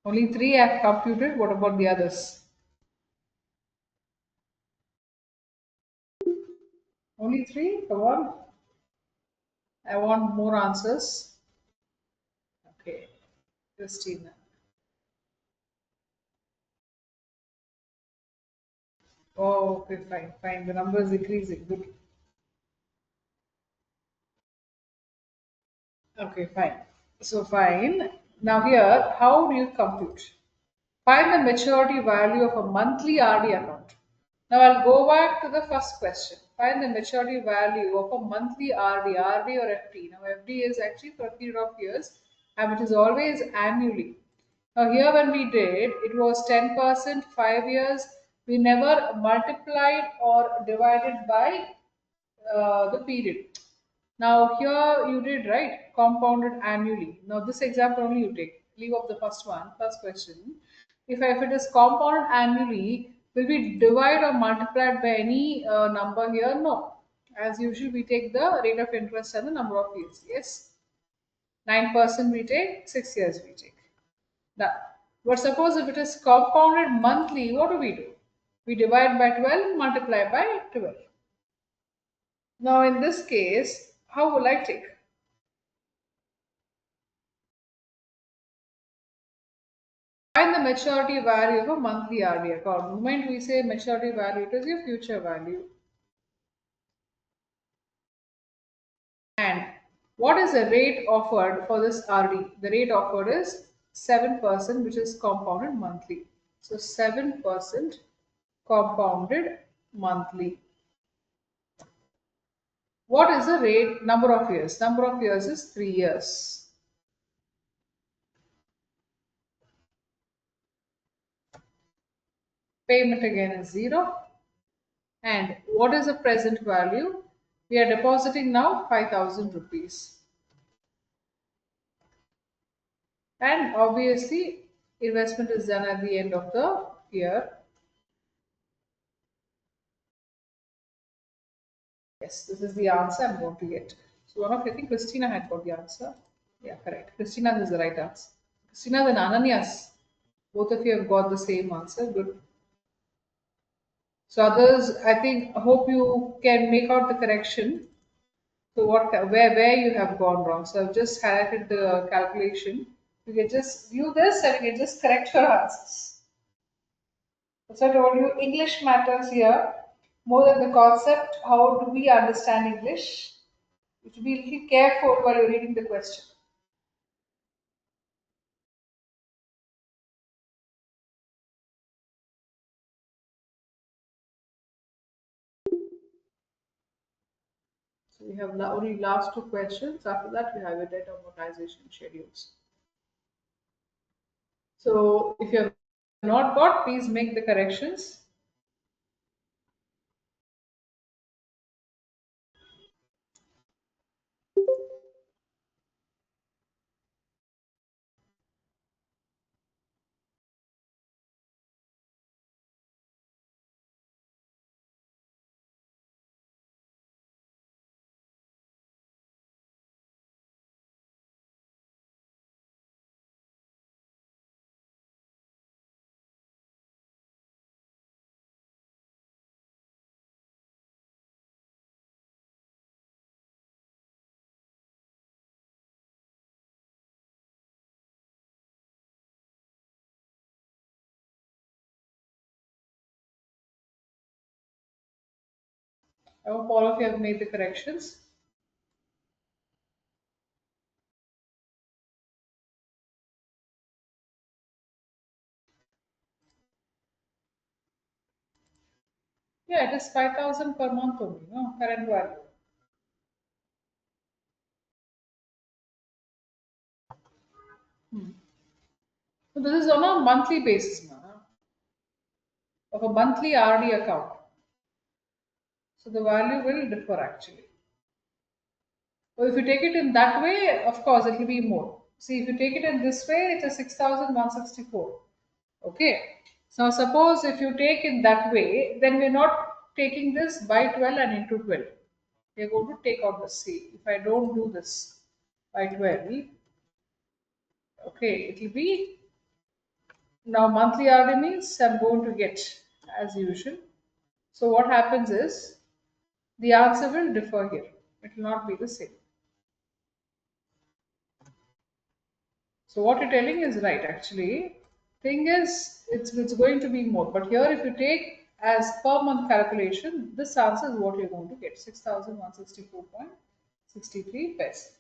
Only three I've computed. What about the others? Only three? Come on. I want more answers. Okay. Christina. Oh, okay, fine, fine. The number is increasing. Good. Okay, fine. So fine. Now here, how do you compute? Find the maturity value of a monthly RD account. Now I'll go back to the first question. Find the maturity value of a monthly RD or FD. Now FD is actually for a period of years and it is always annually. Now here when we did, it was 10%, 5 years. We never multiplied or divided by the period. Now here you did right, compounded annually. Now this example only you take. Leave off the first one, first question. If it is compounded annually, will we divide or multiplied by any number here? No. As usual, we take the rate of interest and the number of years. Yes, 9% we take, 6 years we take. Now, but suppose if it is compounded monthly, what do? We divide by 12, multiply by 12. Now in this case, how will I take? Find the maturity value of a monthly RD account. The moment we say maturity value, it is your future value. And what is the rate offered for this RD? The rate offered is 7%, which is compounded monthly. So 7% compounded monthly. What is the rate? Number of years. Number of years is 3 years. Payment again is 0. And what is the present value? We are depositing now 5,000 rupees. And obviously, investment is done at the end of the year. Yes, this is the answer I'm going to get. So one of you, I think Christina had got the answer. Yeah, correct. Christina is the right answer. Christina and Ananias, both of you have got the same answer. Good. So others, I think, I hope you can make out the correction. So where you have gone wrong. So I've just highlighted the calculation. You can just view this and you can just correct your answers. So I told you English matters here more than the concept. How do we understand English? You should be a little careful while you're reading the question. So we have only last two questions. After that, we have your debt amortization schedules. So if you have not got, please make the corrections. I hope all of you have made the corrections. Yeah, it is 5,000 per month only, no current value. So this is on a monthly basis now, of a monthly RD account. So the value will differ actually. So if you take it in that way, of course it will be more. See, if you take it in this way, it is 6,164. Okay. So suppose if you take in that way, then we're not taking this by 12 and into 12. We're going to take out the C. If I don't do this by 12, okay, it will be now monthly RD means I'm going to get as usual. So what happens is the answer will differ here. It will not be the same. So what you're telling is right actually. Thing is it's going to be more. But here if you take as per month calculation, this answer is what you're going to get. 6,164.63 paise.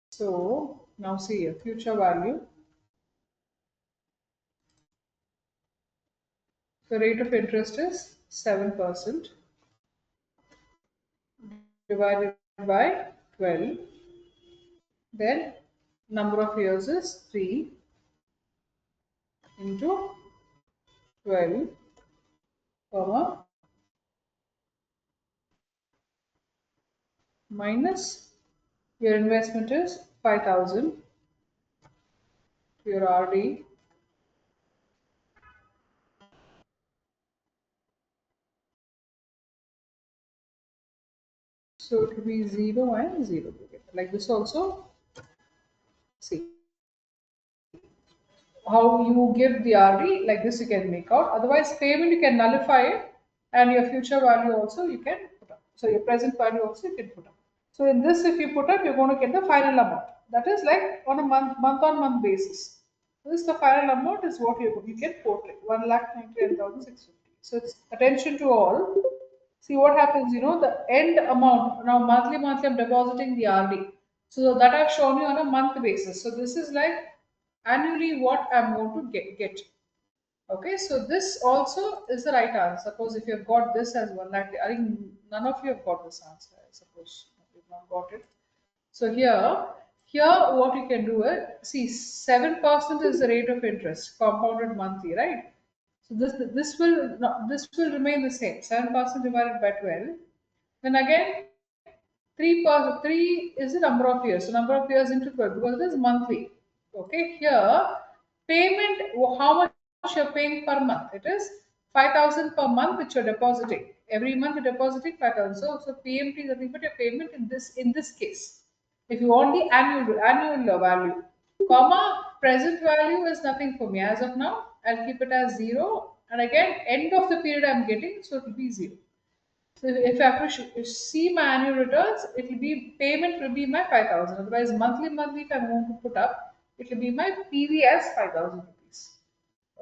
So now see here, future value. The rate of interest is 7% divided by 12. Then number of years is 3 into 12, comma, minus your investment is 5,000 to your RD. So it will be 0 and 0 together. Like this also, see how you give the RD, like this you can make out. Otherwise, payment you can nullify it and your future value also you can put up. So your present value also you can put up. So in this, if you put up, you're going to get the final amount. That is like on a month on month basis. This the final amount is what you can portray 1,99,650. So it's attention to all. See what happens, the end amount now monthly I'm depositing the RD. So that I've shown you on a month basis. So this is like annually what I'm going to get. Okay, so this also is the right answer. Suppose if you've got this as well, like I think none of you have got this answer. I suppose you've not got it. So here what you can do is see 7% is the rate of interest compounded monthly, right? So this will remain the same. 7% divided by 12. Then again 3 is the number of years. So number of years into 12 because it is monthly. Okay, here payment, how much you're paying per month? It is 5,000 per month which you're depositing. Every month you're depositing 5,000. So PMT is nothing but your payment in this case. If you want the annual value, comma present value is nothing for me as of now. I'll keep it as 0, and again end of the period I'm getting, so it will be 0. So if I have to see my annual returns, it will be payment will be my 5,000. Otherwise, monthly, if I'm going to put up, it will be my PV as 5,000 rupees.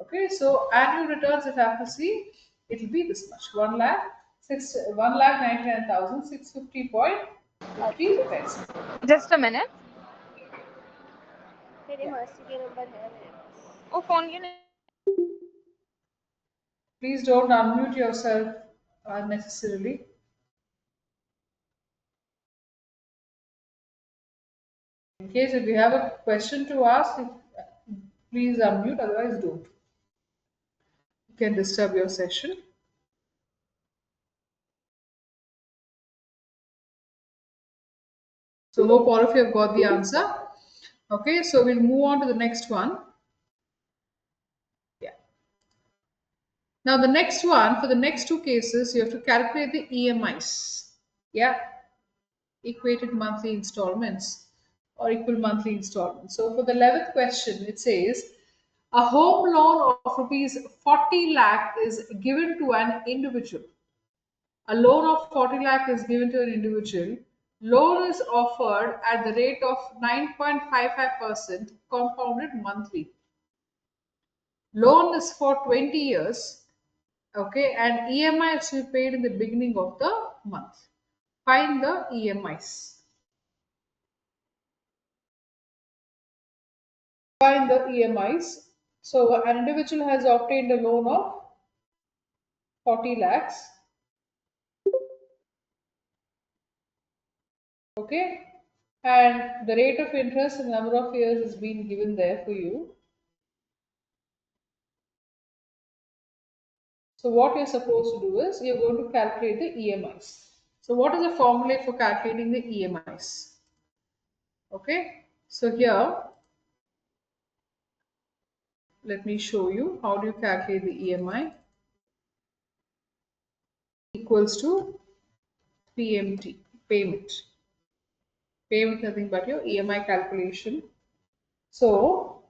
Okay, so annual returns, if I have to see, it will be this much: 1,99,650.50 pence. Just a minute. मेरे मासी के number है मेरे पास वो phone क्यों नहीं Please don't unmute yourself unnecessarily. In case if you have a question to ask, please unmute, otherwise don't. You can disturb your session. So hope all of you have got the answer. Okay, so we'll move on to the next one. Yeah. Now the next one, for the next two cases, you have to calculate the EMIs. Yeah, equated monthly installments or equal monthly installments. So for the 11th question, it says a home loan of rupees 40 lakh is given to an individual. A loan of 40 lakh is given to an individual. Loan is offered at the rate of 9.55% compounded monthly. Loan is for 20 years, okay, and EMI is to be paid in the beginning of the month. Find the EMIs. Find the EMIs. So an individual has obtained a loan of 40 lakhs. Okay, and the rate of interest and number of years is being given there for you. So what you're supposed to do is you're going to calculate the EMIs. So what is the formula for calculating the EMIs? Okay, so here let me show you how do you calculate the EMI. Equals to PMT, payment. Payment nothing but your EMI calculation. So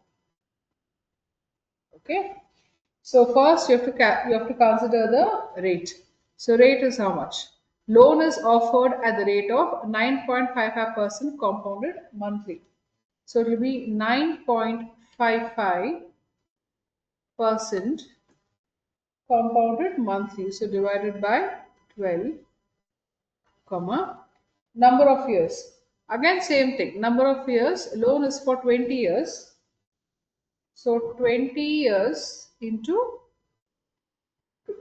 okay, so first you have to consider the rate. So rate is how much? Loan is offered at the rate of 9.55% compounded monthly. So it will be 9.55% compounded monthly. So divided by 12, comma, number of years. Again same thing, number of years, loan is for 20 years. So 20 years into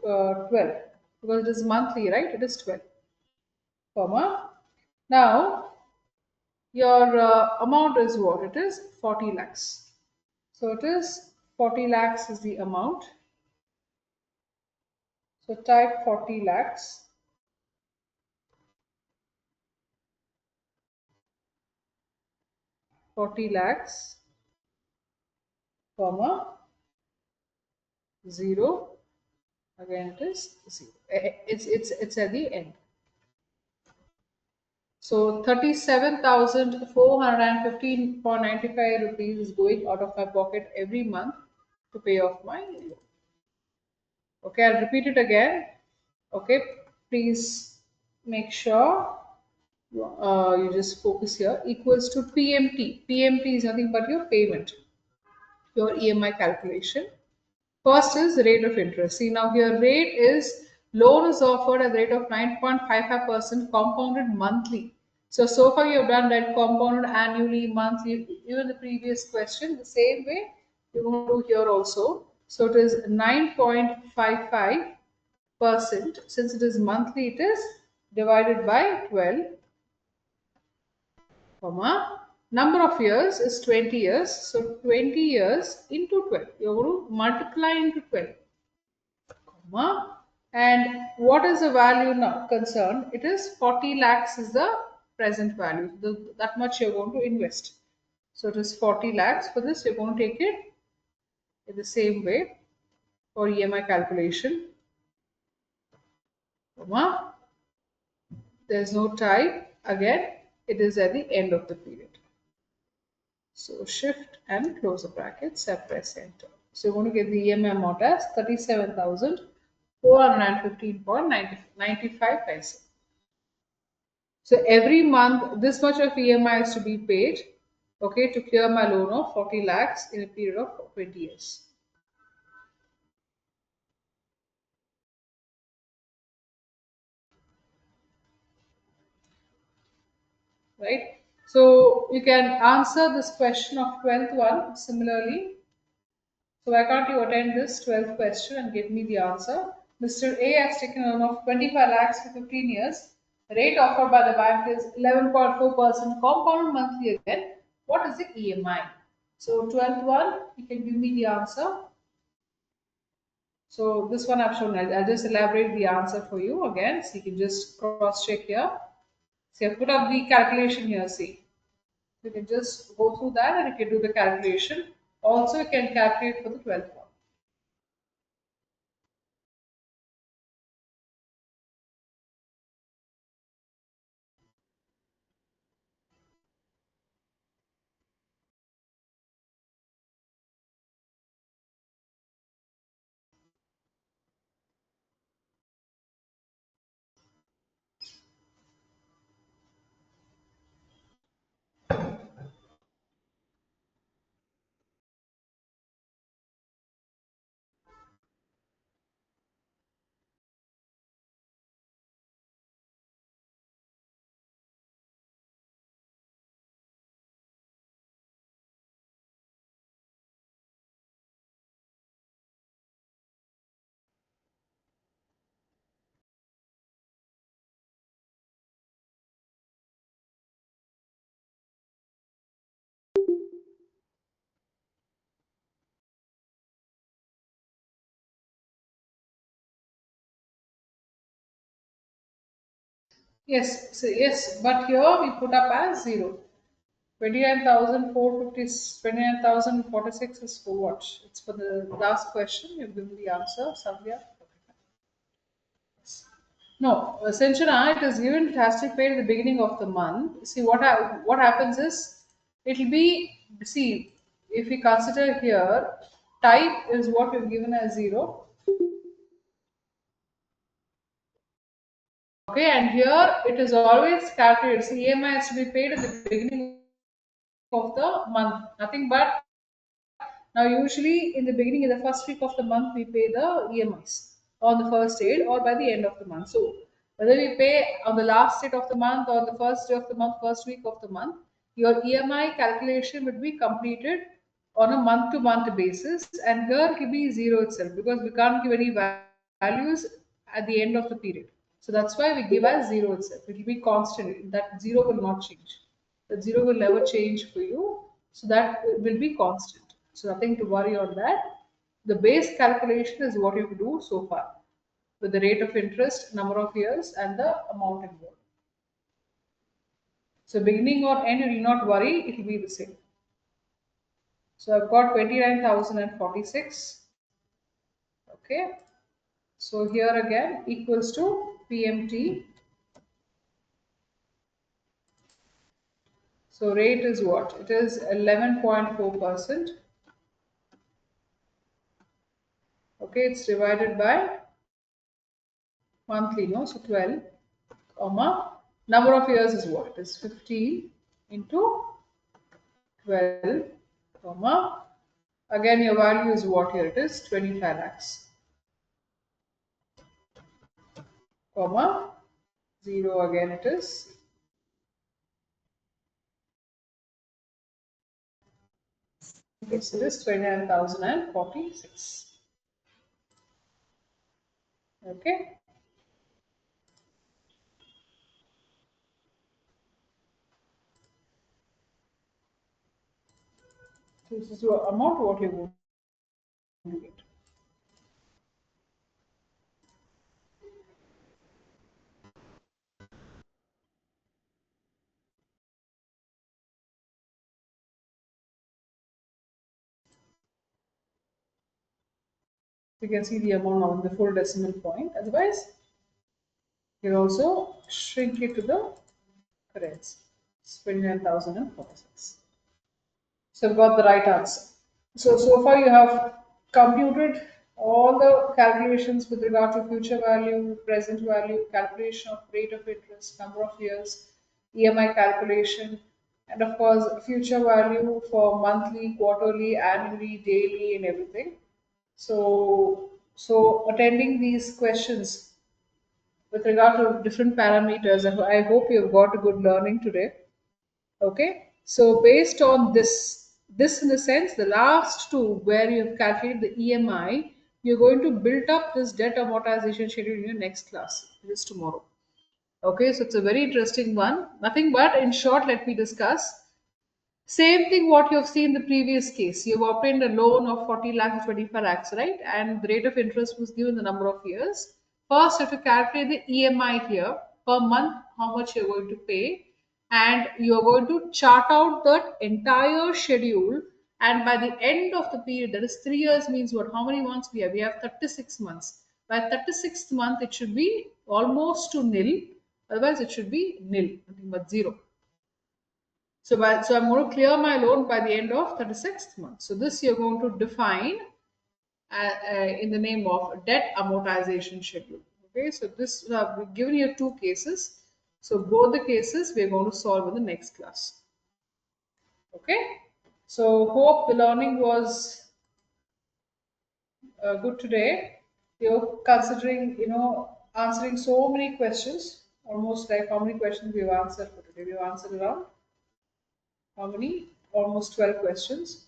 12, because it is monthly, right? It is 12, comma. Now your amount is what? It is 40 lakhs. So it is 40 lakhs is the amount. So type 40 lakhs. 40 lakhs, comma, 0. Again, it is 0. It's at the end. So 37,415.95 rupees is going out of my pocket every month to pay off my loan. Okay, I'll repeat it again. Okay, please make sure you just focus here. Equals to PMT. PMT is nothing but your payment, your EMI calculation. First is rate of interest. See now here rate is loan is offered at the rate of 9.55% compounded monthly. So far you have done that compounded annually, monthly, even the previous question, the same way you're going to do here also. So it is 9.55%. Since it is monthly, it is divided by 12, comma. Number of years is 20 years. So 20 years into 12. You're going to multiply into 12. And what is the value now concerned? It is 40 lakhs is the present value. That much you're going to invest. So it is 40 lakhs. For this, you're going to take it in the same way for EMI calculation. There's no type. Again, it is at the end of the period. So shift and close the brackets and press enter. So you're going to get the EMI amount as 37,415.95 paise. So every month, this much of EMI is to be paid, okay, to clear my loan of 40 lakhs in a period of 20 years. Right? So you can answer this question of 12th one similarly. So why can't you attend this 12th question and give me the answer? Mr. A has taken a loan of 25 lakhs for 15 years. The rate offered by the bank is 11.4% compound monthly again. What is the EMI? So 12th one, you can give me the answer. So this one I've shown. I'll just elaborate the answer for you again. So you can just cross check here. So I put up the calculation here. See, you can just go through that and you can do the calculation. Also, you can calculate for the 12th one. Yes, so yes, but here we put up as 0. 29,450, 29,046 is for what? It's for the last question. You've given the answer, Savya. No, Sanchana, it is given it has to be paid at the beginning of the month. See, what happens is, it'll be, see, if we consider here, type is what we've given as 0. Okay, and here it is always calculated. See, EMI has to be paid at the beginning of the month. Nothing but now, usually in the beginning, in the first week of the month, we pay the EMIs on the first date or by the end of the month. So, whether we pay on the last date of the month or the first day of the month, first week of the month, your EMI calculation would be completed on a month to month basis. And here it will be 0 itself because we can't give any values at the end of the period. So, that's why we give as 0 itself. It will be constant. That 0 will not change. That 0 will never change for you. So, that will be constant. So nothing to worry on that. The base calculation is what you do so far with the rate of interest, number of years, and the amount involved. So beginning or end, you need not worry, it will be the same. So I've got 29,046. Okay. So here again equals to PMT. So rate is what? It is 11.4%. Okay, it's divided by monthly, no? So 12, comma. Number of years is what? It is 15 into 12, comma. Again, your value is what here? It is 25 lakhs, comma. 0 again it is. Yes, it is 29,046. Okay. So this is your amount what you're going to get. You can see the amount now in the full decimal point. Otherwise, you can also shrink it to the currency. It's 29,046. So you've got the right answer. So far you have computed all the calculations with regard to future value, present value, calculation of rate of interest, number of years, EMI calculation, and of course future value for monthly, quarterly, annually, daily, and everything. So attending these questions with regard to different parameters, I hope you've got a good learning today. Okay, so based on this in the sense, the last two where you have calculated the EMI, you're going to build up this debt amortization schedule in your next class, which is tomorrow. Okay, so it's a very interesting one. Nothing but in short, let me discuss. Same thing what you have seen in the previous case. You have obtained a loan of 40 lakhs to 25 lakhs, right? And the rate of interest was given the number of years. First, you have to calculate the EMI here per month, how much you're going to pay. And you're going to chart out that entire schedule. And by the end of the period, that is 3 years, means what? How many months we have? We have 36 months. By 36th month, it should be almost to nil. Otherwise, it should be nil, nothing but zero. So I'm going to clear my loan by the end of 36th month. So this you're going to define in the name of debt amortization schedule. Okay, so this we've given you two cases. So both the cases we're going to solve in the next class. Okay, so hope the learning was good today. You're considering, answering so many questions. Almost like how many questions we've answered for today? We've answered around how many? Almost 12 questions.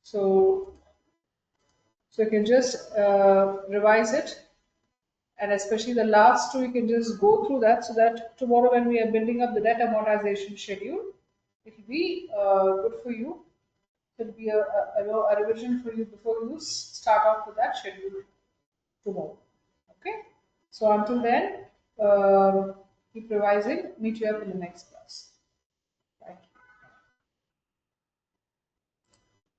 So you can just revise it, and especially the last two, you can just go through that so that tomorrow when we are building up the debt amortization schedule, it will be good for you. It will be a revision for you before you start off with that schedule tomorrow. Okay. So until then, keep revising. Meet you up in the next class.